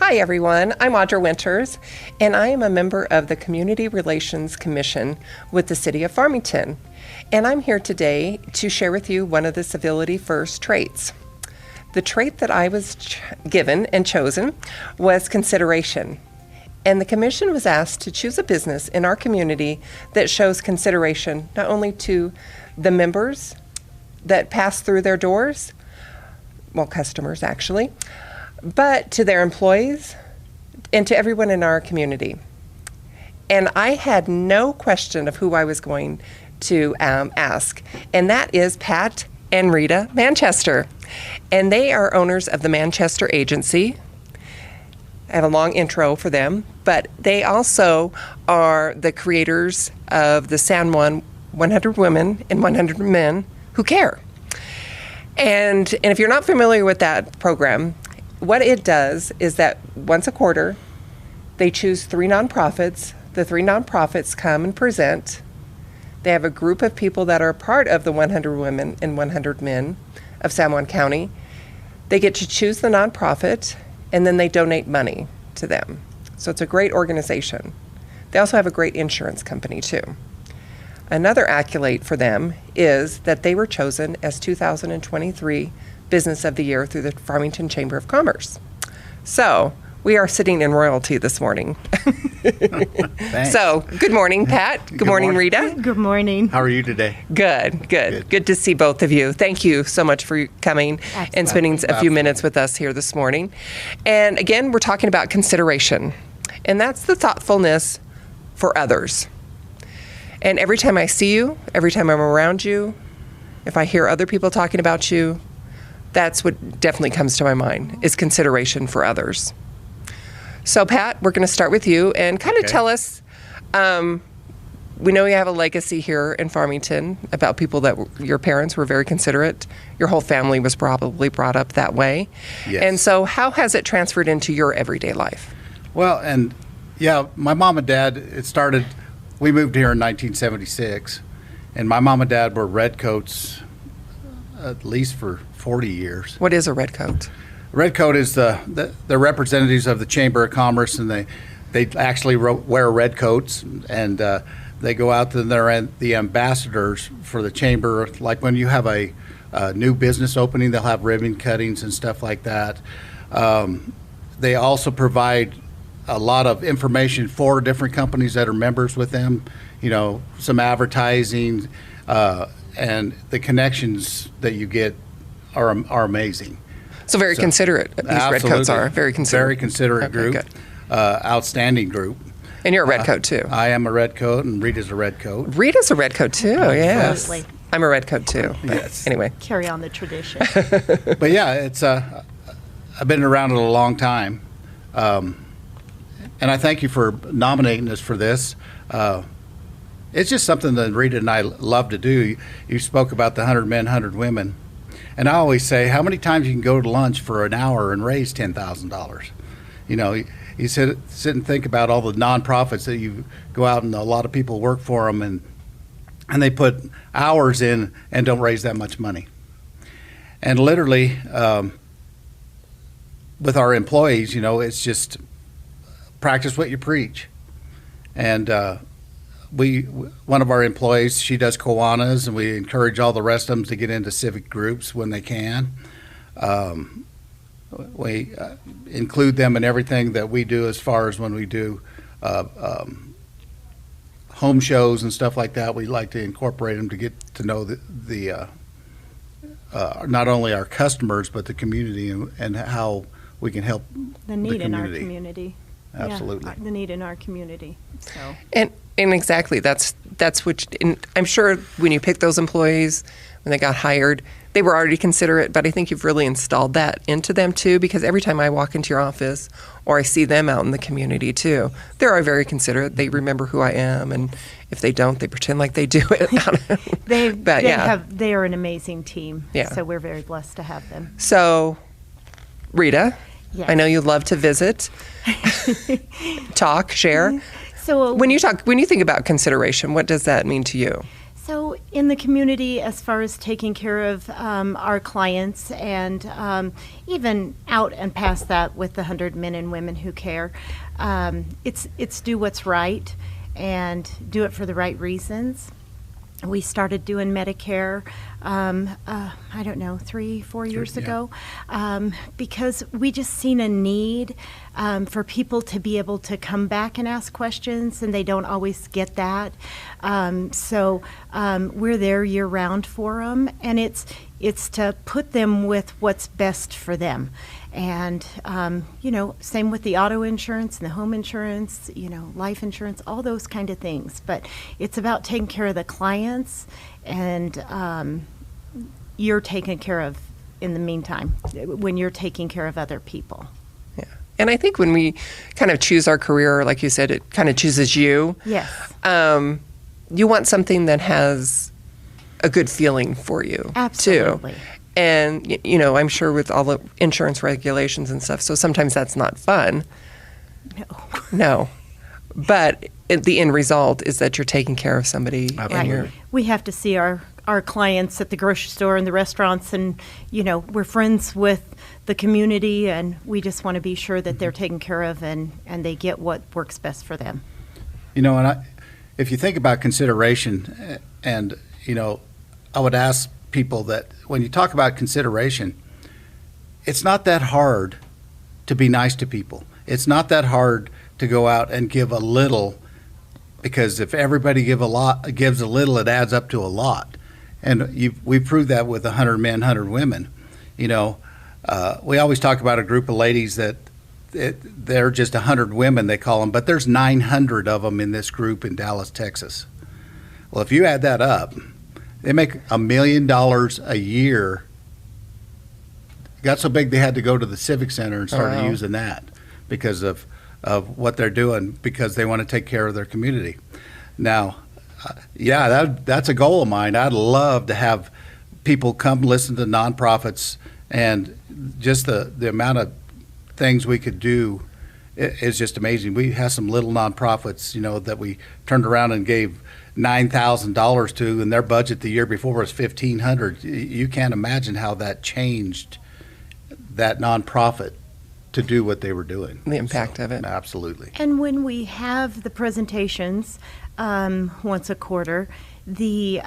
Hi, everyone. I'm Audra Winters, and I am a member of the Community Relations Commission with the City of Farmington. And I'm here today to share with you one of the Civility First traits. The trait that I was given and chosen was consideration. And the commission was asked to choose a business in our community that shows consideration not only to the members that pass through their doors, well, customers actually, but to their employees and to everyone in our community. And I had no question of who I was going to ask, and that is Pat and Rita Manchester. And they are owners of the Manchester Agency. I have a long intro for them, but they also are the creators of the San Juan 100 Women and 100 Men Who Care. And if you're not familiar with that program, what it does is that once a quarter, they choose 3 nonprofits. The 3 nonprofits come and present. They have a group of people that are part of the 100 Women and 100 Men of San Juan County. They get to choose the nonprofit, and then they donate money to them. So it's a great organization. They also have a great insurance company, too. Another accolade for them is that they were chosen as 2023 Business of the Year through the Farmington Chamber of Commerce. So we are sitting in royalty this morning. So good morning, Pat. Good morning, Rita. Good morning. How are you today? Good to see both of you. Thank you so much for coming and spending a few minutes with us here this morning. And again, we're talking about consideration, and that's the thoughtfulness for others. And every time I see you, every time I'm around you, if I hear other people talking about you, that's what definitely comes to my mind, is consideration for others. So Pat, we're going to start with you and kind of tell us, we know you have a legacy here in Farmington about people that your parents were very considerate. Your whole family was probably brought up that way. Yes. And so how has it transferred into your everyday life? Well, and yeah, my mom and dad, we moved here in 1976, and my mom and dad were redcoats at least for 40 years. What is a redcoat? Redcoat is the representatives of the Chamber of Commerce, and they actually wear redcoats, and they go out and they're the ambassadors for the chamber. Like when you have a new business opening, they'll have ribbon cuttings and stuff like that. They also provide a lot of information for different companies that are members with them, some advertising, and the connections that you get are amazing. So very considerate, these redcoats are. Very considerate. Very considerate group. Good. Outstanding group. And you're a redcoat too. I am a redcoat, and Rita's a redcoat. Rita's a redcoat too, yes. Absolutely. I'm a redcoat too. Yes. Anyway. Carry on the tradition. But yeah, it's I've been around it a long time. And I thank you for nominating us for this. It's just something that Rita and I love to do. You spoke about the 100 men, 100 women. And I always say, how many times you can go to lunch for an hour and raise $10,000? You sit and think about all the nonprofits that you go out, and a lot of people work for them, and they put hours in and don't raise that much money. And literally, with our employees, it's just practice what you preach. And one of our employees, she does Kiwanis, and we encourage all the rest of them to get into civic groups when they can. We include them in everything that we do, as far as when we do home shows and stuff like that. We like to incorporate them to get to know the not only our customers, but the community, and how we can help The need in our community. Absolutely. Yeah, the need in our community. So. And exactly, that's what, and I'm sure when you pick those employees, when they got hired, they were already considerate, but I think you've really installed that into them too, because every time I walk into your office or I see them out in the community too, they're very considerate. They remember who I am, and if they don't, they pretend like they do it. They are an amazing team. Yeah. So we're very blessed to have them. So, Rita, yes. I know you love to visit, talk, share. So when you think about consideration, what does that mean to you? So in the community as far as taking care of our clients, and even out and past that with the 100 men and women who care. It's do what's right and do it for the right reasons. We started doing Medicare, I don't know, 3-4 years ago, because we just seen a need for people to be able to come back and ask questions, and they don't always get that. So we're there year round for them, and it's to put them with what's best for them. And, same with the auto insurance and the home insurance, life insurance, all those kind of things. But it's about taking care of the clients, and you're taken care of in the meantime when you're taking care of other people. Yeah. And I think when we kind of choose our career, like you said, it kind of chooses you. Yes. You want something that has a good feeling for you, Absolutely. too. And, I'm sure with all the insurance regulations and stuff, so sometimes that's not fun. No. But the end result is that you're taking care of somebody. And you're, We have to see our clients at the grocery store and the restaurants, and, we're friends with the community, and we just want to be sure that they're taken care of and they get what works best for them. If you think about consideration, and, I would ask people that when you talk about consideration, it's not that hard to be nice to people. It's not that hard to go out and give a little, because if everybody gives a little, it adds up to a lot. And we've proved that with 100 men, 100 women. We always talk about a group of ladies that they're just 100 women, they call them, but there's 900 of them in this group in Dallas, Texas. Well, if you add that up, they make $1 million a year. Got so big they had to go to the Civic Center and started using that because of what they're doing, because they want to take care of their community. Now, that's a goal of mine. I'd love to have people come listen to nonprofits, and just the amount of things we could do is just amazing. We have some little nonprofits, that we turned around and gave $9,000 to, and their budget the year before was $1,500. You can't imagine how that changed that nonprofit to do what they were doing. the impact of it. Absolutely. And when we have the presentations once a quarter, the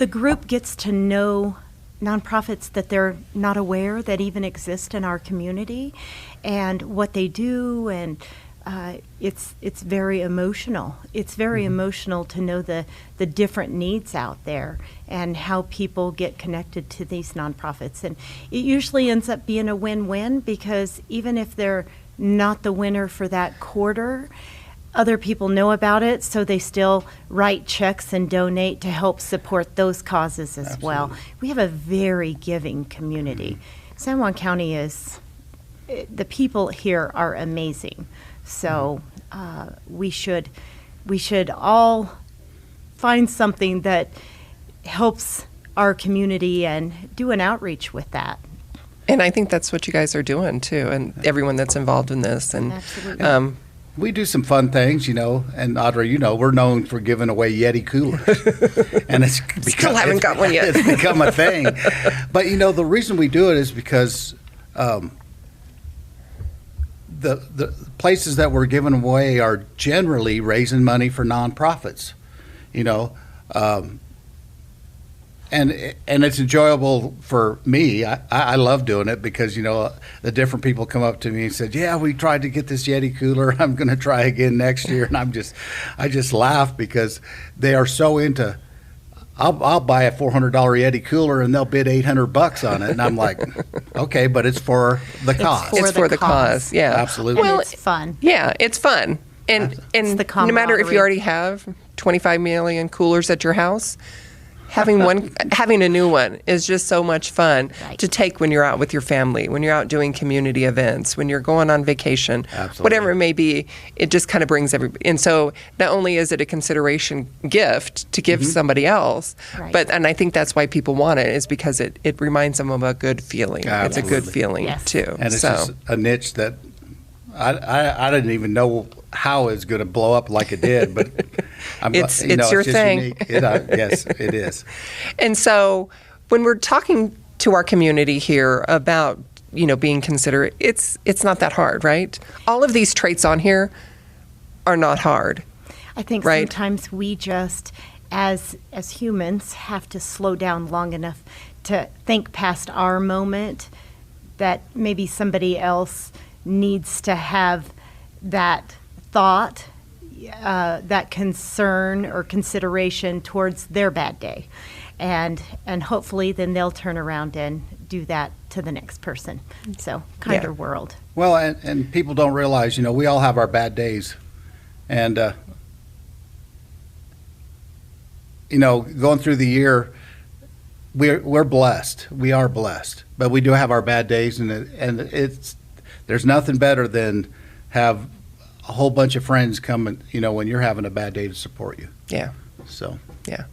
group gets to know nonprofits that they're not aware that even exist in our community, and what they do, and it's very emotional. It's very emotional to know the different needs out there and how people get connected to these nonprofits. And it usually ends up being a win-win, because even if they're not the winner for that quarter, other people know about it, so they still write checks and donate to help support those causes as well. We have a very giving community. San Juan County the people here are amazing. So we should all find something that helps our community and do an outreach with that. And I think that's what you guys are doing, too, and everyone that's involved in this. And Absolutely. We do some fun things, and Audra, we're known for giving away Yeti coolers. And it's Still haven't got one yet. It's become a thing. But, the reason we do it is because the places that we're giving away are generally raising money for nonprofits, and it's enjoyable for me. I love doing it because, the different people come up to me and said, yeah, we tried to get this Yeti cooler. I'm going to try again next year. And I just laugh because they are so into, I'll buy a $400 Yeti cooler and they'll bid $800 on it. And I'm like, okay, but it's for the cause. It's for the cause. Yeah. Absolutely. And it's fun. Yeah, it's fun. And the no matter if camaraderie. you already have 25 million coolers at your house, having a new one is just so much fun Right. to take when you're out with your family, when you're out doing community events, when you're going on vacation, Absolutely. whatever it may be. It just kind of brings everybody. And so not only is it a consideration gift to give somebody else, Right. and I think that's why people want it, is because it reminds them of a good feeling. It's a good Absolutely. feeling Yes. too. And it's so. just a niche that I didn't even know how it's going to blow up like it did, but It's you know, your just thing. unique. Yes, it is. And so when we're talking to our community here about, being considerate, it's not that hard, right? All of these traits on here are not hard. I think Right. sometimes we just, as humans, have to slow down long enough to think past our moment that maybe somebody else needs to have that thought, that concern or consideration towards their bad day. And hopefully then they'll turn around and do that to the next person. So kinder Yeah. world. Well, and people don't realize, we all have our bad days. And, going through the year, we're blessed. We are blessed. But we do have our bad days, and there's nothing better than have a whole bunch of friends come and, when you're having a bad day, to support you. Yeah. So. Yeah.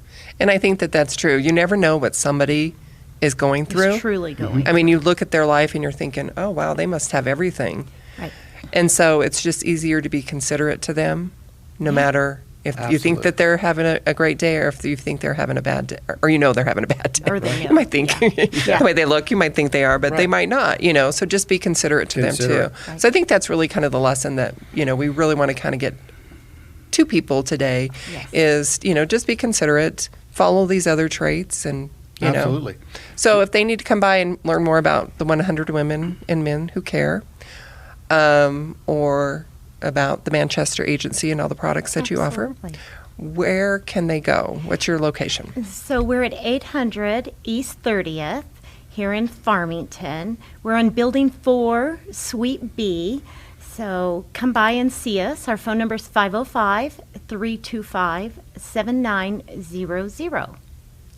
And I think that that's true. You never know what somebody is going through. It's truly going. I mean, you look at their life and you're thinking, oh, wow, they must have everything. Right. And so it's just easier to be considerate to them, no matter if you think Absolutely. that they're having a great day or if you think they're having a bad day, or they're having a bad day. Or they know. You might think, Yeah. the way they look, you might think they are, but they Right. might not, So just be considerate to them Considerate. too. Right. So I think that's really kind of the lesson that, we really want to kind of get to people today Yes. is, just be considerate, follow these other traits and, Absolutely. So if they need to come by and learn more about the 100 Women and Men Who Care, or about the Manchester Agency and all the products that you offer, Absolutely. where can they go? What's your location? So we're at 800 East 30th here in Farmington. We're on Building 4, Suite B. So come by and see us. Our phone number is 505-325-7900.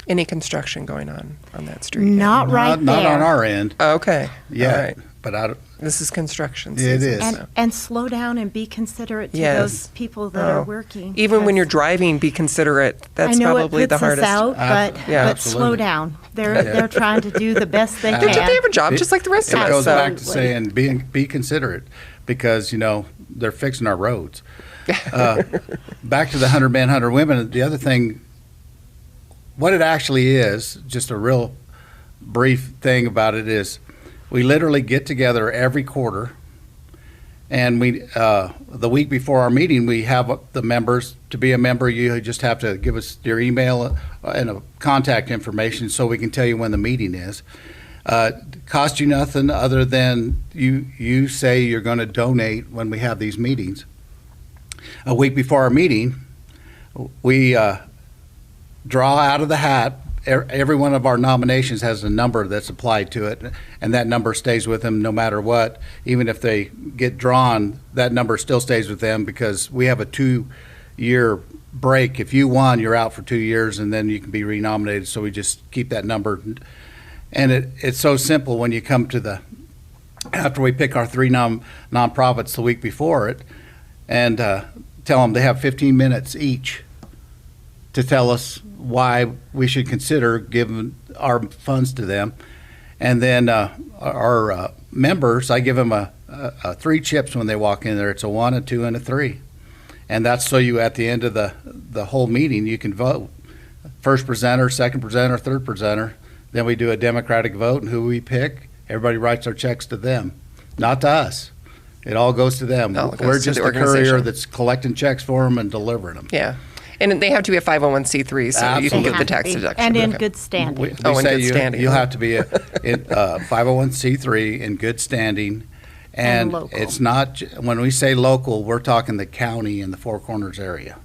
Any construction going on that street? Not right Not there. on our end. Okay. Yeah. All right. But This is construction It season. is. so- And slow down and be considerate to Yes. those people that Oh. are working. Even when because you're driving, be considerate. That's I know probably it the puts us hardest. out, but, Yeah. but slow Absolutely. down. They're trying to do the best they can. They have a job just like the rest of It us. goes so- back to saying be considerate because, they're fixing our roads. Back to the 100 men, 100 women, the other thing, what it actually is, just a real brief thing about it is we literally get together every quarter and we, the week before our meeting, we have the members. To be a member, you just have to give us your email and a contact information so we can tell you when the meeting is. Cost you nothing other than you say you're going to donate when we have these meetings. A week before our meeting, we draw out of the hat. Every one of our nominations has a number that's applied to it, and that number stays with them no matter what. Even if they get drawn, that number still stays with them because we have a 2-year break. If you won, you're out for 2 years, and then you can be renominated. So we just keep that number. And it's so simple when you come to after we pick our 3 nonprofits the week before it, and tell them they have 15 minutes each to tell us why we should consider giving our funds to them. And then our members, I give them a 3 chips when they walk in there. It's a 1, a 2, and a 3. And that's so you, at the end of the whole meeting, you can vote. First presenter, second presenter, third presenter. Then we do a democratic vote, and who we pick, everybody writes our checks to them, not to us. It all goes to them. No, it goes We're to just the a courier organization. that's collecting checks for them and delivering them. Yeah. And they have to be a 501c3 so you can Absolutely. get the tax deduction. And in Okay. good standing. We Oh, in say good standing. you'll have to be a 501c3 in good standing. And local. it's not, when we say local, we're talking the county and the Four Corners area.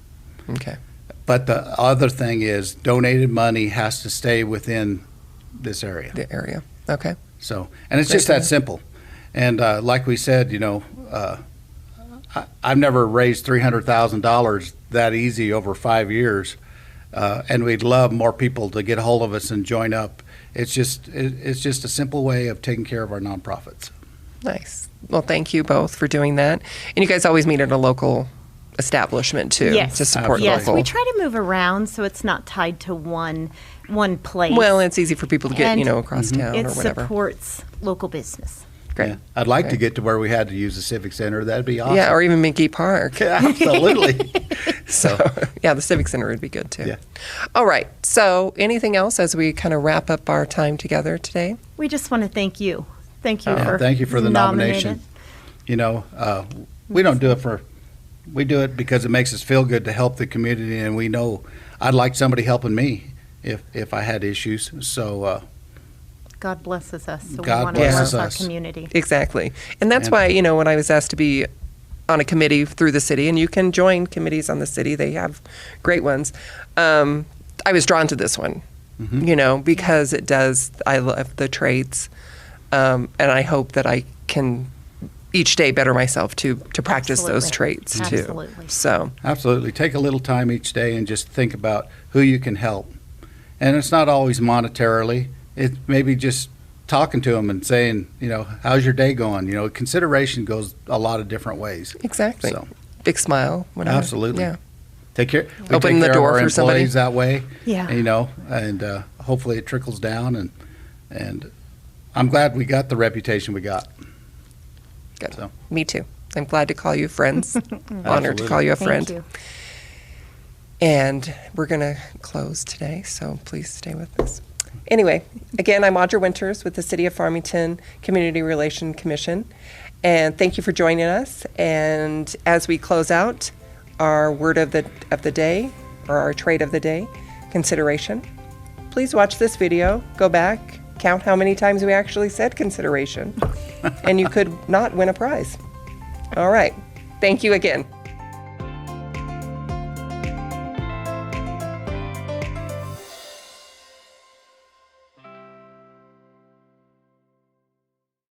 Okay. But the other thing is donated money has to stay within this area. The area. Okay. So, and it's Great just to that know. simple. And like we said, I've never raised $300,000 that easy over 5 years. And we'd love more people to get a hold of us and join up. It's just a simple way of taking care of our nonprofits. Nice. Well, thank you both for doing that. And you guys always meet at a local establishment too Yes. to support Absolutely. Yes, local. we try to move around so it's not tied to one place. Well, it's easy for people to get, And across town it or whatever. supports local business. Great. Yeah. I'd like to Great. get to where we had to use the Civic Center. That'd be awesome. Yeah, or even Minky Park. Yeah, absolutely. So, yeah, the Civic Center would be good too. Yeah. All right. So, anything else as we kind of wrap up our time together today? We just want to thank you. Thank you Yeah, for thank you for the nominating. nomination. We don't do it we do it because it makes us feel good to help the community, and we know I'd like somebody helping me if I had issues. So, God blesses us, so God we want to blesses bless our us. community. Exactly. And that's And- why, when I was asked to be on a committee through the city, and you can join committees on the city, they have great ones. I was drawn to this one, because I love the traits, and I hope that I can each day better myself to practice those Absolutely. traits too. Absolutely. So, absolutely. Take a little time each day and just think about who you can help. And it's not always monetarily. It maybe just talking to them and saying, how's your day going? Consideration goes a lot of different ways. exactly. So, Big smile. Whatever. absolutely. Yeah. Take care. We Open take the care door of our for somebody. employees that way. Yeah. And hopefully it trickles down. And I'm glad we got the reputation we got. Good. So. Me too. I'm glad to call you friends. Honored to Absolutely. call you a Thank friend. you. And we're going to close today, so please stay with us. Anyway, again, I'm Audra Winters with the City of Farmington Community Relation Commission, and thank you for joining us. And as we close out, our word of the day, or our trait of the day, consideration. Please watch this video, go back, count how many times we actually said consideration, and you could not win a prize. All right. Thank you again.